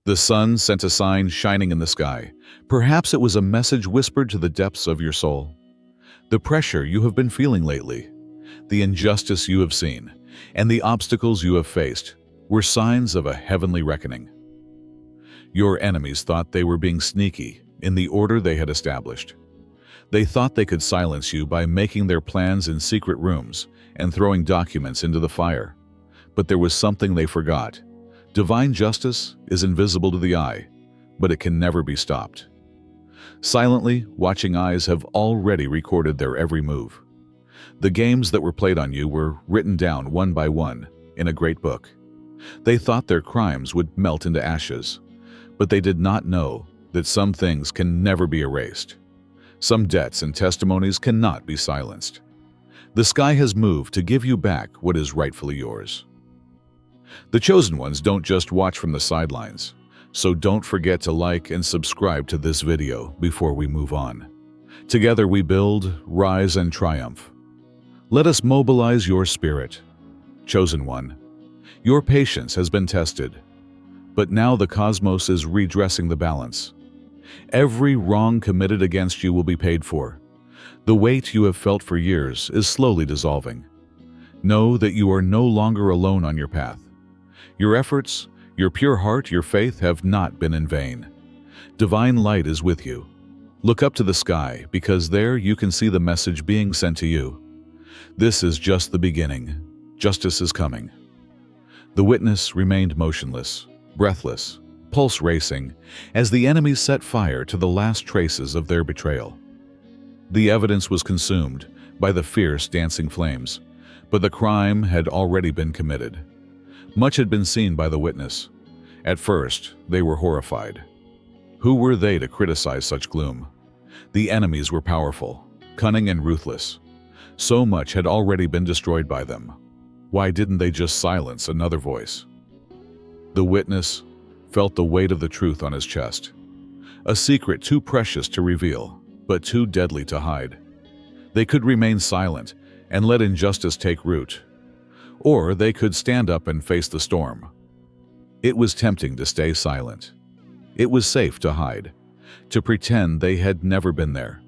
The sun sent a sign shining in the sky. Perhaps it was a message whispered to the depths of your soul. The pressure you have been feeling lately, the injustice you have seen, and the obstacles you have faced were signs of a heavenly reckoning. Your enemies thought they were being sneaky in the order they had established. They thought they could silence you by making their plans in secret rooms and throwing documents into the fire. But there was something they forgot. Divine justice is invisible to the eye, but it can never be stopped. Silently, watching eyes have already recorded their every move. The games that were played on you were written down one by one in a great book. They thought their crimes would melt into ashes, but they did not know that some things can never be erased. Some debts and testimonies cannot be silenced. The sky has moved to give you back what is rightfully yours. The chosen ones don't just watch from the sidelines, so don't forget to like and subscribe to this video before we move on. Together we build, rise, and triumph. Let us mobilize your spirit. Chosen one, your patience has been tested, but now the cosmos is redressing the balance. Every wrong committed against you will be paid for. The weight you have felt for years is slowly dissolving. Know that you are no longer alone on your path. Your efforts, your pure heart, your faith have not been in vain. Divine light is with you. Look up to the sky, because there you can see the message being sent to you. This is just the beginning. Justice is coming. The witness remained motionless, breathless, pulse racing, as the enemies set fire to the last traces of their betrayal. The evidence was consumed by the fierce dancing flames, but the crime had already been committed. Much had been seen by the witness. At first, they were horrified. Who were they to criticize such gloom? The enemies were powerful, cunning, and ruthless. So much had already been destroyed by them. Why didn't they just silence another voice? The witness felt the weight of the truth on his chest. A secret too precious to reveal, but too deadly to hide. They could remain silent and let injustice take root, or they could stand up and face the storm. It was tempting to stay silent. It was safe to hide, to pretend they had never been there,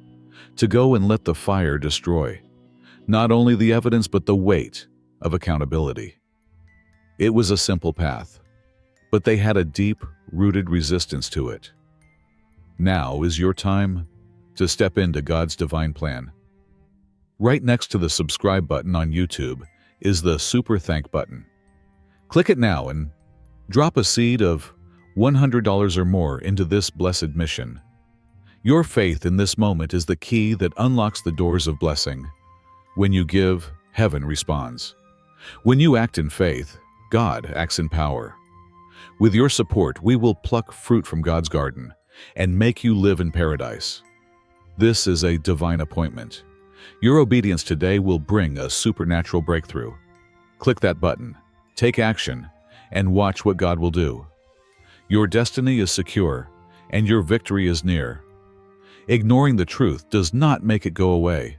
to go and let the fire destroy not only the evidence but the weight of accountability. It was a simple path, but they had a deep-rooted resistance to it. Now is your time to step into God's divine plan. Right next to the subscribe button on YouTube is the Super Thank button. Click it now and drop a seed of $100 or more into this blessed mission. Your faith in this moment is the key that unlocks the doors of blessing. When you give, heaven responds. When you act in faith, God acts in power. With your support, we will pluck fruit from God's garden and make you live in paradise. This is a divine appointment. Your obedience today will bring a supernatural breakthrough. Click that button, take action, and watch what God will do. Your destiny is secure, and your victory is near. Ignoring the truth does not make it go away.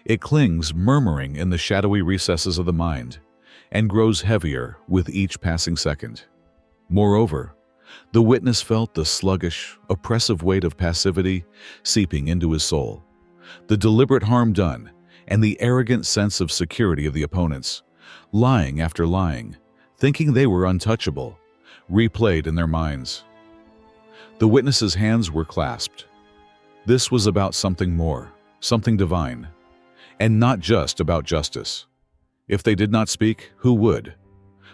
It clings murmuring in the shadowy recesses of the mind and grows heavier with each passing second. Moreover, the witness felt the sluggish, oppressive weight of passivity seeping into his soul. The deliberate harm done and the arrogant sense of security of the opponents, lying after lying, thinking they were untouchable, replayed in their minds. The witness's hands were clasped. This was about something more, something divine, and not just about justice. If they did not speak, who would?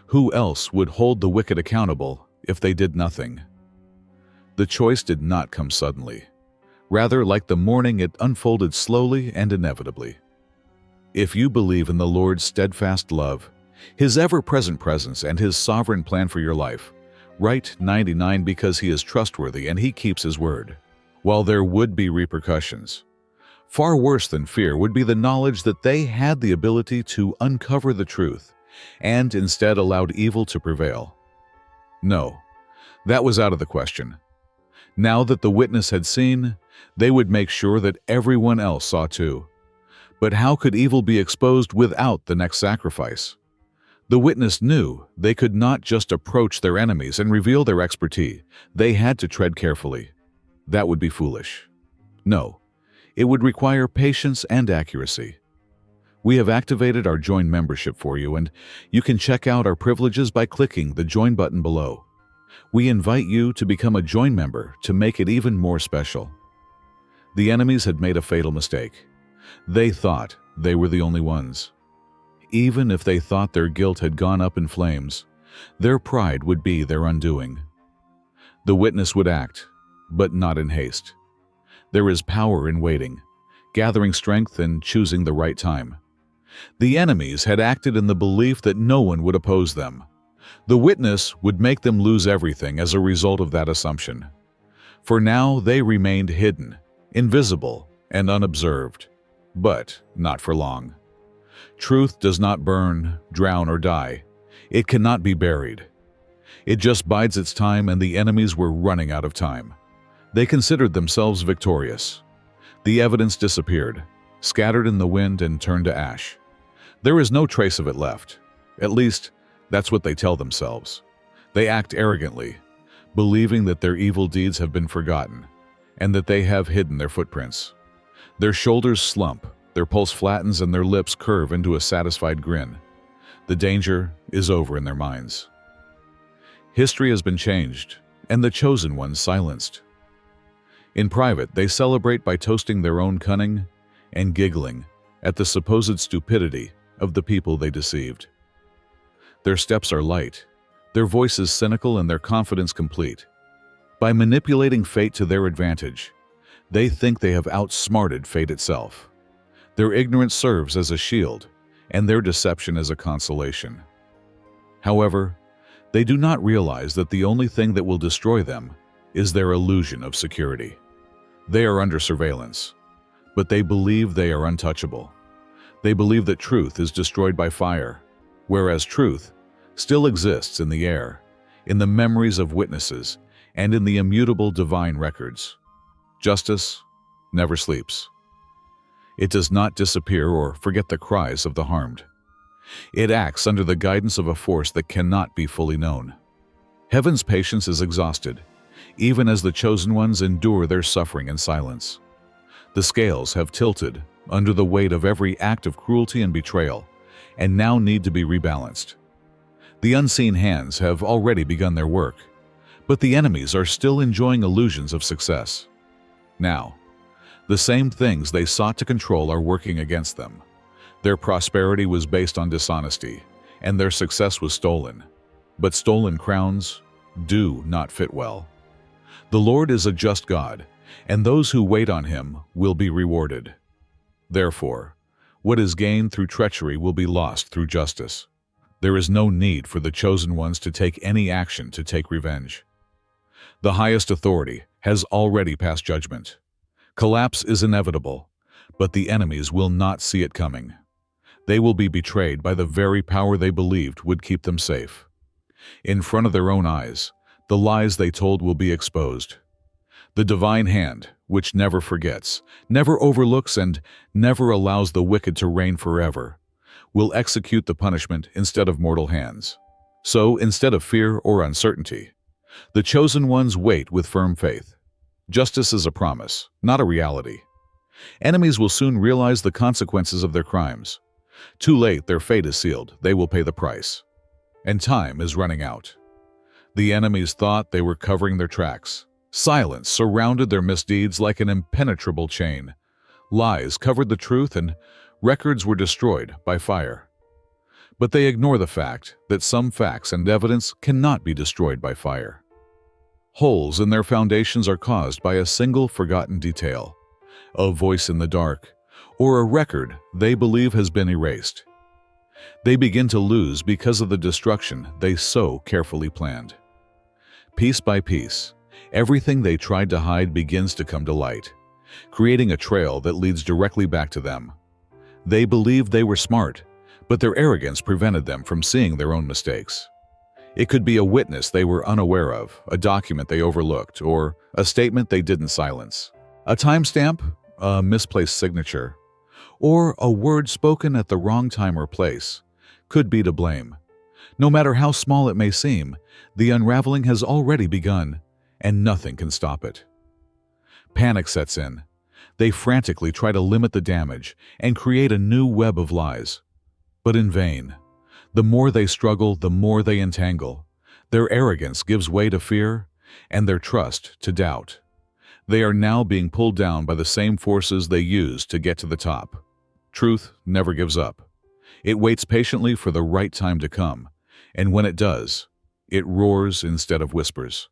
Who else would hold the wicked accountable if they did nothing? The choice did not come suddenly. Rather, like the morning, it unfolded slowly and inevitably. If you believe in the Lord's steadfast love, His ever-present presence, and His sovereign plan for your life, write 99 because He is trustworthy and He keeps His word. While there would be repercussions, far worse than fear would be the knowledge that they had the ability to uncover the truth and instead allowed evil to prevail. No, that was out of the question. Now that the witness had seen, they would make sure that everyone else saw too. But how could evil be exposed without the next sacrifice? The witness knew they could not just approach their enemies and reveal their expertise. They had to tread carefully. That would be foolish. No, it would require patience and accuracy. We have activated our Join membership for you, and you can check out our privileges by clicking the Join button below. We invite you to become a Join member to make it even more special. The enemies had made a fatal mistake. They thought they were the only ones. Even if they thought their guilt had gone up in flames, their pride would be their undoing. The witness would act, but not in haste. There is power in waiting, gathering strength and choosing the right time. The enemies had acted in the belief that no one would oppose them. The witness would make them lose everything as a result of that assumption. For now, they remained hidden, invisible, and unobserved. But not for long. Truth does not burn, drown, or die. It cannot be buried. It just bides its time, and the enemies were running out of time. They considered themselves victorious. The evidence disappeared, scattered in the wind and turned to ash. There is no trace of it left. At least, that's what they tell themselves. They act arrogantly, believing that their evil deeds have been forgotten, and that they have hidden their footprints. Their shoulders slump, their pulse flattens, and their lips curve into a satisfied grin. The danger is over in their minds. History has been changed, and the chosen ones silenced. In private, they celebrate by toasting their own cunning and giggling at the supposed stupidity of the people they deceived. Their steps are light, their voices cynical, and their confidence complete. By manipulating fate to their advantage, they think they have outsmarted fate itself. Their ignorance serves as a shield, and their deception as a consolation. However, they do not realize that the only thing that will destroy them is their illusion of security. They are under surveillance, but they believe they are untouchable. They believe that truth is destroyed by fire, whereas truth still exists in the air, in the memories of witnesses, and in the immutable divine records. Justice never sleeps. It does not disappear or forget the cries of the harmed. It acts under the guidance of a force that cannot be fully known. Heaven's patience is exhausted, even as the chosen ones endure their suffering in silence. The scales have tilted under the weight of every act of cruelty and betrayal, and now need to be rebalanced. The unseen hands have already begun their work, but the enemies are still enjoying illusions of success. Now, the same things they sought to control are working against them. Their prosperity was based on dishonesty, and their success was stolen. But stolen crowns do not fit well. The Lord is a just God, and those who wait on Him will be rewarded. Therefore, what is gained through treachery will be lost through justice. There is no need for the chosen ones to take any action to take revenge. The highest authority has already passed judgment. Collapse is inevitable, but the enemies will not see it coming. They will be betrayed by the very power they believed would keep them safe. In front of their own eyes, the lies they told will be exposed. The divine hand, which never forgets, never overlooks, and never allows the wicked to reign forever, will execute the punishment instead of mortal hands. So, instead of fear or uncertainty, the chosen ones wait with firm faith. Justice is a promise, not a reality. Enemies will soon realize the consequences of their crimes. Too late, their fate is sealed. They will pay the price. And time is running out. The enemies thought they were covering their tracks. Silence surrounded their misdeeds like an impenetrable chain. Lies covered the truth, and records were destroyed by fire. But they ignore the fact that some facts and evidence cannot be destroyed by fire. Holes in their foundations are caused by a single forgotten detail, a voice in the dark, or a record they believe has been erased. They begin to lose because of the destruction they so carefully planned. Piece by piece, everything they tried to hide begins to come to light, creating a trail that leads directly back to them. They believed they were smart, but their arrogance prevented them from seeing their own mistakes. It could be a witness they were unaware of, a document they overlooked, or a statement they didn't silence. A timestamp, a misplaced signature, or a word spoken at the wrong time or place could be to blame. No matter how small it may seem, the unraveling has already begun, and nothing can stop it. Panic sets in. They frantically try to limit the damage and create a new web of lies. But in vain. The more they struggle, the more they entangle. Their arrogance gives way to fear, and their trust to doubt. They are now being pulled down by the same forces they used to get to the top. Truth never gives up. It waits patiently for the right time to come, and when it does, it roars instead of whispers.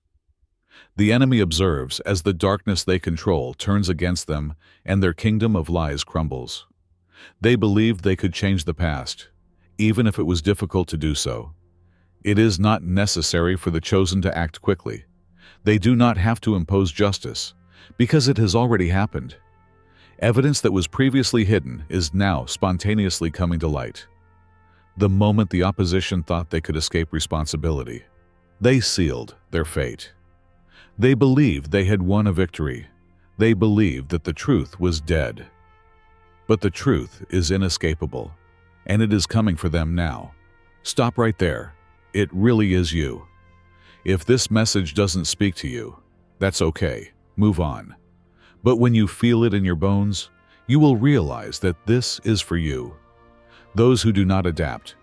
The enemy observes as the darkness they control turns against them and their kingdom of lies crumbles. They believed they could change the past, even if it was difficult to do so. It is not necessary for the chosen to act quickly. They do not have to impose justice, because it has already happened. Evidence that was previously hidden is now spontaneously coming to light. The moment the opposition thought they could escape responsibility, they sealed their fate. They believed they had won a victory. They believed that the truth was dead. But the truth is inescapable, and it is coming for them now. Stop right there. It really is you. If this message doesn't speak to you, that's okay. Move on. But when you feel it in your bones, you will realize that this is for you. Those who do not adapt,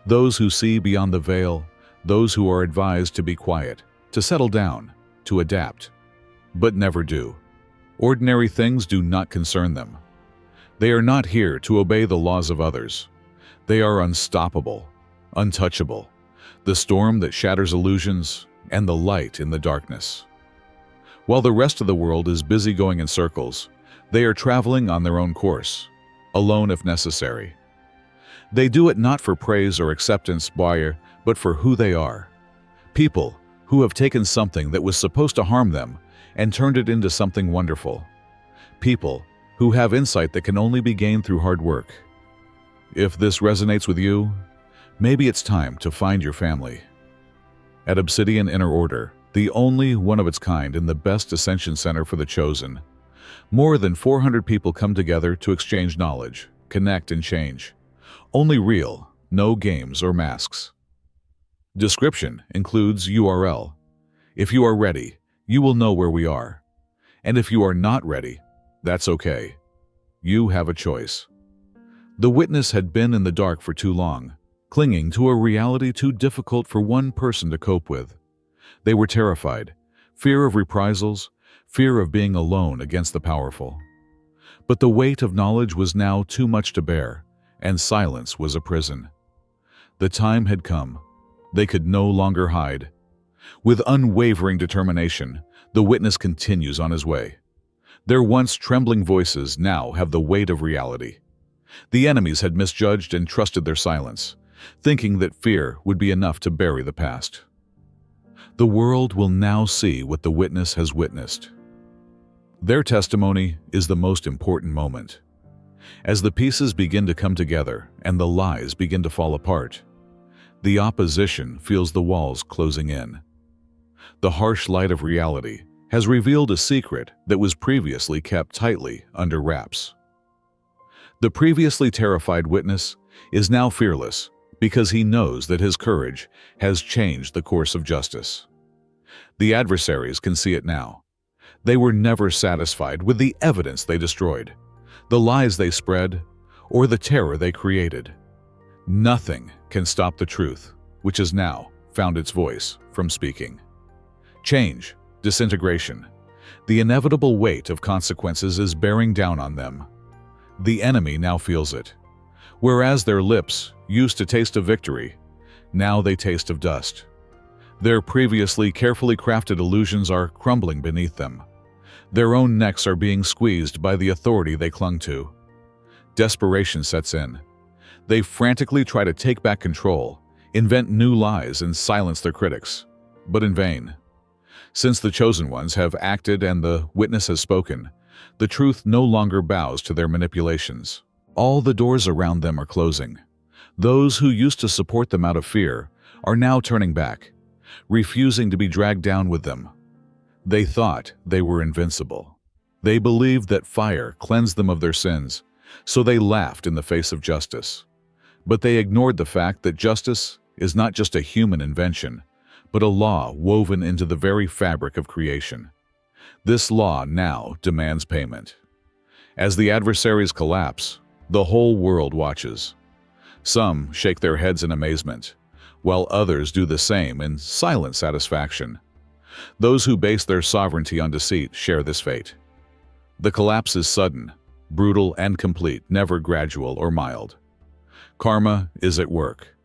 those who see beyond the veil, those who are advised to be quiet, to settle down, to adapt, but never do. Ordinary things do not concern them. They are not here to obey the laws of others. They are unstoppable, untouchable, the storm that shatters illusions and the light in the darkness. While the rest of the world is busy going in circles, they are traveling on their own course, alone if necessary. They do it not for praise or acceptance, but for who they are. People who have taken something that was supposed to harm them and turned it into something wonderful. People who have insight that can only be gained through hard work. If this resonates with you, maybe it's time to find your family. At Obsidian Inner Order, the only one of its kind in the best ascension center for the chosen, more than 400 people come together to exchange knowledge, connect, and change. Only real, no games or masks. Description includes URL. If you are ready, you will know where we are. And if you are not ready, that's okay. You have a choice. The witness had been in the dark for too long, clinging to a reality too difficult for one person to cope with. They were terrified, fear of reprisals, fear of being alone against the powerful. But the weight of knowledge was now too much to bear, and silence was a prison. The time had come. They could no longer hide. With unwavering determination, the witness continues on his way. Their once trembling voices now have the weight of reality. The enemies had misjudged and trusted their silence, thinking that fear would be enough to bury the past. The world will now see what the witness has witnessed. Their testimony is the most important moment. As the pieces begin to come together and the lies begin to fall apart, the opposition feels the walls closing in. The harsh light of reality has revealed a secret that was previously kept tightly under wraps. The previously terrified witness is now fearless because he knows that his courage has changed the course of justice. The adversaries can see it now. They were never satisfied with the evidence they destroyed, the lies they spread, or the terror they created. Nothing can stop the truth, which has now found its voice, from speaking. Change, disintegration, the inevitable weight of consequences is bearing down on them. The enemy now feels it. Whereas their lips used to taste of victory, now they taste of dust. Their previously carefully crafted illusions are crumbling beneath them. Their own necks are being squeezed by the authority they clung to. Desperation sets in. They frantically try to take back control, invent new lies, and silence their critics, but in vain. Since the chosen ones have acted and the witness has spoken, the truth no longer bows to their manipulations. All the doors around them are closing. Those who used to support them out of fear are now turning back, refusing to be dragged down with them. They thought they were invincible. They believed that fire cleansed them of their sins, so they laughed in the face of justice. But they ignored the fact that justice is not just a human invention, but a law woven into the very fabric of creation. This law now demands payment. As the adversaries collapse, the whole world watches. Some shake their heads in amazement, while others do the same in silent satisfaction. Those who base their sovereignty on deceit share this fate. The collapse is sudden, brutal, and complete, never gradual or mild. Karma is at work.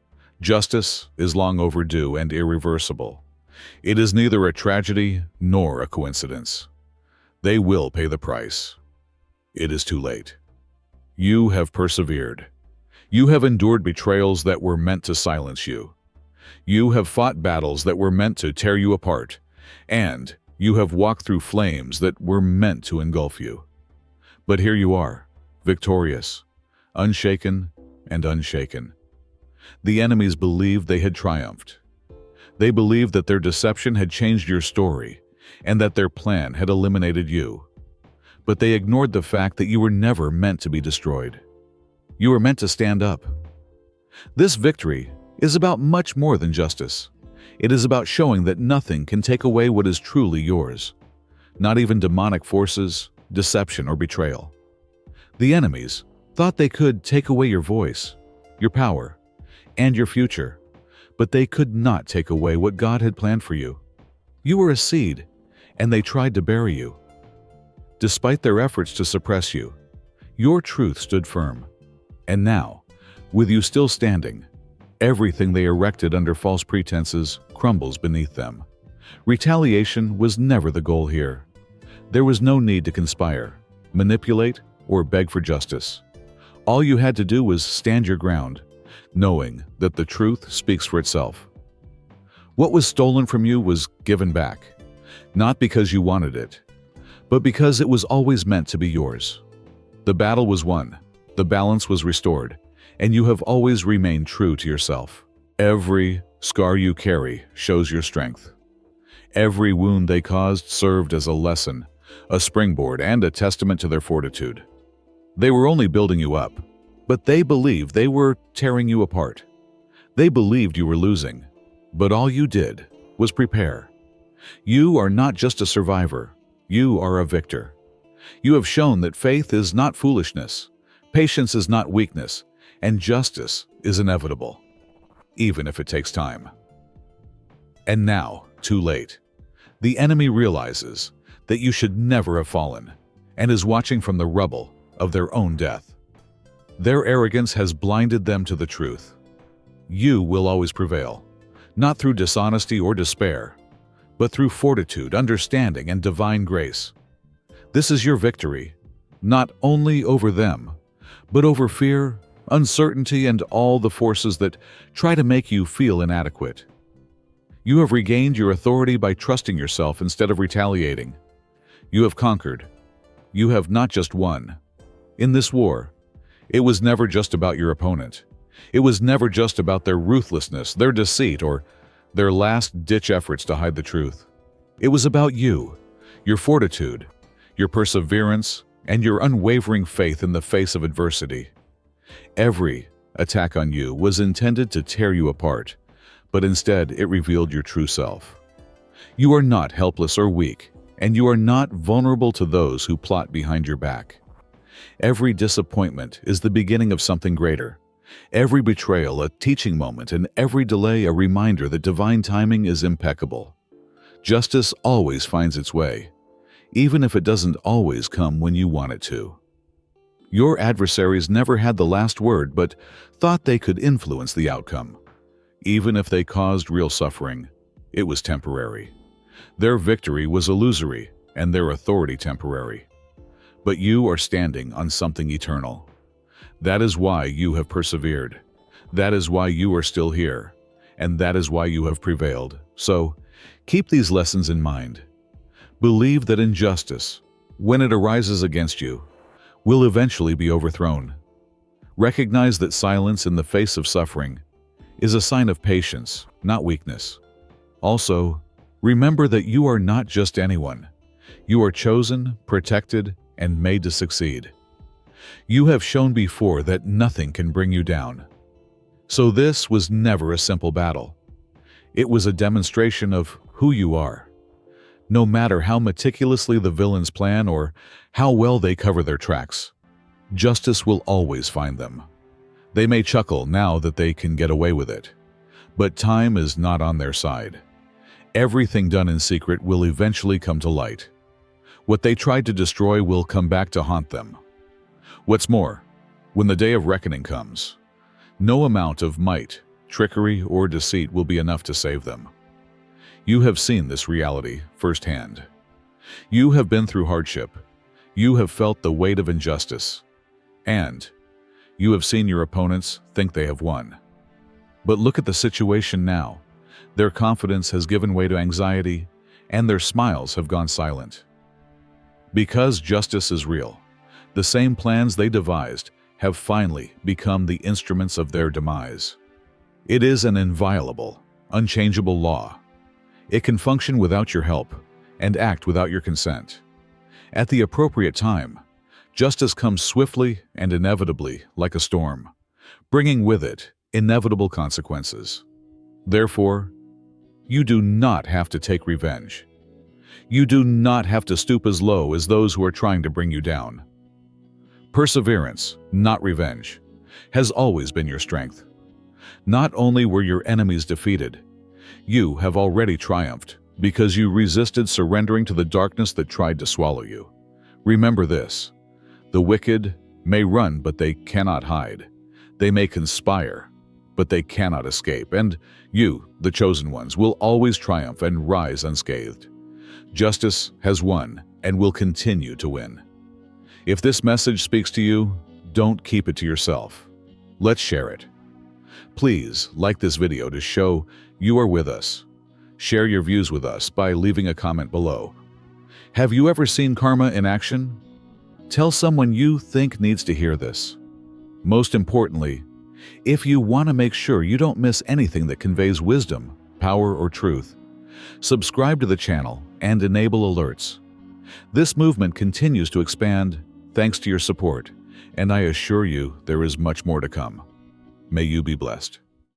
Justice is long overdue and irreversible. It is neither a tragedy nor a coincidence. They will pay the price. It is too late. You have persevered. You have endured betrayals that were meant to silence you. You have fought battles that were meant to tear you apart, and you have walked through flames that were meant to engulf you. But here you are, victorious, unshaken and unshaken. The enemies believed they had triumphed. They believed that their deception had changed your story and that their plan had eliminated you. But they ignored the fact that you were never meant to be destroyed. You were meant to stand up. This victory is about much more than justice. It is about showing that nothing can take away what is truly yours, not even demonic forces, deception, or betrayal. The enemies thought they could take away your voice, your power, and your future, but they could not take away what God had planned for you. You were a seed, and they tried to bury you. Despite their efforts to suppress you, your truth stood firm. And now, with you still standing, everything they erected under false pretenses crumbles beneath them. Retaliation was never the goal here. There was no need to conspire, manipulate, or beg for justice. All you had to do was stand your ground, knowing that the truth speaks for itself. What was stolen from you was given back, not because you wanted it, but because it was always meant to be yours. The battle was won, the balance was restored, and you have always remained true to yourself. Every scar you carry shows your strength. Every wound they caused served as a lesson, a springboard, and a testament to their fortitude. They were only building you up, but they believed they were tearing you apart. They believed you were losing, but all you did was prepare. You are not just a survivor, you are a victor. You have shown that faith is not foolishness, patience is not weakness, and justice is inevitable, even if it takes time. And now, too late. The enemy realizes that you should never have fallen and is watching from the rubble of their own death. Their arrogance has blinded them to the truth. You will always prevail, not through dishonesty or despair, but through fortitude, understanding, and divine grace. This is your victory, not only over them, but over fear, uncertainty, and all the forces that try to make you feel inadequate. You have regained your authority by trusting yourself instead of retaliating. You have conquered. You have not just won. In this war, it was never just about your opponent. It was never just about their ruthlessness, their deceit, or their last-ditch efforts to hide the truth. It was about you, your fortitude, your perseverance, and your unwavering faith in the face of adversity. Every attack on you was intended to tear you apart, but instead it revealed your true self. You are not helpless or weak, and you are not vulnerable to those who plot behind your back. Every disappointment is the beginning of something greater. Every betrayal a teaching moment, and every delay a reminder that divine timing is impeccable. Justice always finds its way, even if it doesn't always come when you want it to. Your adversaries never had the last word, but thought they could influence the outcome. Even if they caused real suffering, it was temporary. Their victory was illusory, and their authority temporary. But you are standing on something eternal. That is why you have persevered. That is why you are still here. And that is why you have prevailed. So, keep these lessons in mind. Believe that injustice, when it arises against you, will eventually be overthrown. Recognize that silence in the face of suffering is a sign of patience, not weakness. Also, remember that you are not just anyone. You are chosen, protected, and made to succeed. You have shown before that nothing can bring you down. So this was never a simple battle. It was a demonstration of who you are. No matter how meticulously the villains plan or how well they cover their tracks, justice will always find them. They may chuckle now that they can get away with it, but time is not on their side. Everything done in secret will eventually come to light. What they tried to destroy will come back to haunt them. What's more, when the day of reckoning comes, no amount of might, trickery, or deceit will be enough to save them. You have seen this reality firsthand. You have been through hardship. You have felt the weight of injustice. And you have seen your opponents think they have won. But look at the situation now. Their confidence has given way to anxiety, and their smiles have gone silent. Because justice is real, the same plans they devised have finally become the instruments of their demise. It is an inviolable, unchangeable law. It can function without your help and act without your consent. At the appropriate time, justice comes swiftly and inevitably like a storm, bringing with it inevitable consequences. Therefore, you do not have to take revenge. You do not have to stoop as low as those who are trying to bring you down. Perseverance, not revenge, has always been your strength. Not only were your enemies defeated, you have already triumphed because you resisted surrendering to the darkness that tried to swallow you. Remember this: the wicked may run, but they cannot hide. They may conspire, but they cannot escape. And you, the chosen ones, will always triumph and rise unscathed. Justice has won and will continue to win. If this message speaks to you, don't keep it to yourself. Let's share it. Please like this video to show you are with us. Share your views with us by leaving a comment below. Have you ever seen karma in action? Tell someone you think needs to hear this. Most importantly, if you want to make sure you don't miss anything that conveys wisdom, power, or truth, subscribe to the channel and enable alerts. This movement continues to expand thanks to your support, and I assure you there is much more to come. May you be blessed.